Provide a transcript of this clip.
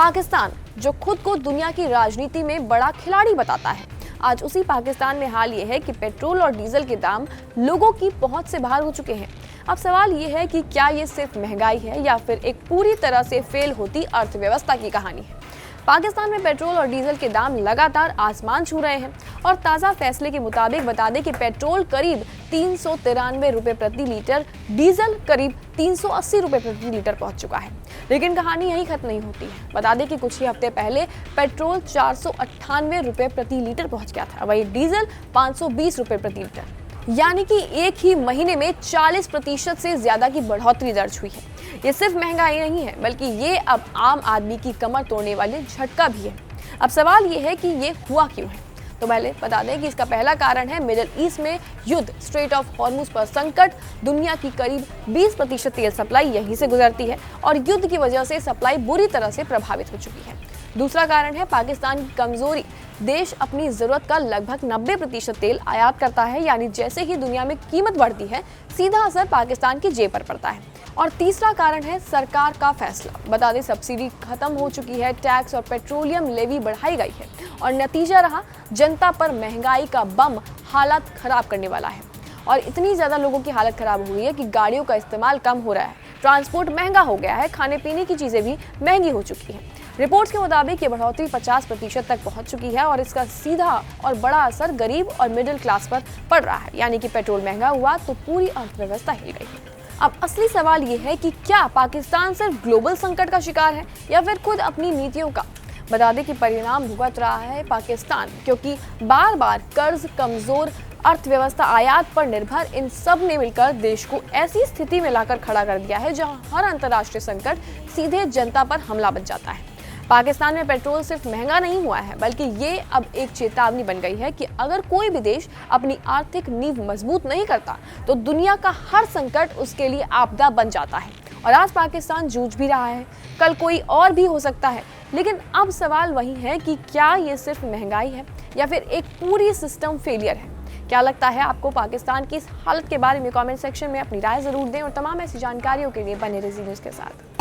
पाकिस्तान, जो खुद को दुनिया की राजनीति में बड़ा खिलाड़ी बताता है, आज उसी पाकिस्तान में हाल ये है कि पेट्रोल और डीजल के दाम लोगों की पहुंच से बाहर हो चुके हैं। अब सवाल ये है कि क्या ये सिर्फ महंगाई है या फिर एक पूरी तरह से फेल होती अर्थव्यवस्था की कहानी है। पाकिस्तान में पेट्रोल और डीजल के दाम लगातार आसमान छू रहे हैं और ताज़ा फैसले के मुताबिक बता दें कि पेट्रोल करीब 393 रुपये प्रति लीटर, डीजल करीब 380 रुपये प्रति लीटर पहुंच चुका है। लेकिन कहानी यही खत्म नहीं होती है। बता दें कि कुछ ही हफ्ते पहले पेट्रोल 498 रुपये प्रति लीटर पहुंच गया था, वहीं डीजल 520 रुपये प्रति लीटर, यानी कि एक ही महीने में 40% से ज्यादा की बढ़ोतरी दर्ज हुई है। ये सिर्फ महंगाई नहीं है, बल्कि ये अब आम आदमी की कमर तोड़ने वाले झटका भी है। अब सवाल ये है कि ये हुआ क्यों है। तो पहले बता दें कि इसका पहला कारण है मिडिल ईस्ट में युद्ध, स्ट्रेट ऑफ हॉर्मुज पर संकट। दुनिया की करीब 20% तेल सप्लाई यहीं से गुजरती है और युद्ध की वजह से सप्लाई बुरी तरह से प्रभावित हो चुकी है। दूसरा कारण है पाकिस्तान की कमजोरी। देश अपनी जरूरत का लगभग 90% तेल आयात करता है, यानी जैसे ही दुनिया में कीमत बढ़ती है, सीधा असर पाकिस्तान की जेब पर पड़ता है। और तीसरा कारण है सरकार का फैसला। बता दें सब्सिडी खत्म हो चुकी है, टैक्स और पेट्रोलियम लेवी बढ़ाई गई है और नतीजा रहा जनता पर महंगाई का बम हालत खराब करने वाला है। और इतनी ज्यादा लोगों की हालत खराब हुई है कि गाड़ियों का इस्तेमाल कम हो रहा है, ट्रांसपोर्ट महंगा हो गया है, खाने पीने की चीजें भी महंगी हो चुकी हैं। रिपोर्ट्स के मुताबिक ये बढ़ोतरी 50% तक पहुंच चुकी है और इसका सीधा और बड़ा असर गरीब और मिडिल क्लास पर पड़ रहा है, यानी कि पेट्रोल महंगा हुआ तो पूरी अर्थव्यवस्था हिल गई है। अब असली सवाल ये है कि क्या पाकिस्तान सिर्फ ग्लोबल संकट का शिकार है या फिर खुद अपनी नीतियों का। बता दें कि परिणाम भुगत रहा है पाकिस्तान, क्योंकि बार बार कर्ज, कमजोर अर्थव्यवस्था, आयात पर निर्भर, इन सब ने मिलकर देश को ऐसी स्थिति में लाकर खड़ा कर दिया है जहां हर अंतर्राष्ट्रीय संकट सीधे जनता पर हमला बन जाता है। पाकिस्तान में पेट्रोल सिर्फ महंगा नहीं हुआ है, बल्कि ये अब एक चेतावनी बन गई है कि अगर कोई भी देश अपनी आर्थिक नींव मजबूत नहीं करता तो दुनिया का हर संकट उसके लिए आपदा बन जाता है। और आज पाकिस्तान जूझ भी रहा है, कल कोई और भी हो सकता है। लेकिन अब सवाल वही है कि क्या ये सिर्फ महंगाई है या फिर एक पूरी सिस्टम फेलियर है। क्या लगता है आपको पाकिस्तान की इस हालत के बारे में? कमेंट सेक्शन में अपनी राय जरूर दें और तमाम ऐसी जानकारियों के लिए बने रहिए ज़ी न्यूज़ के साथ।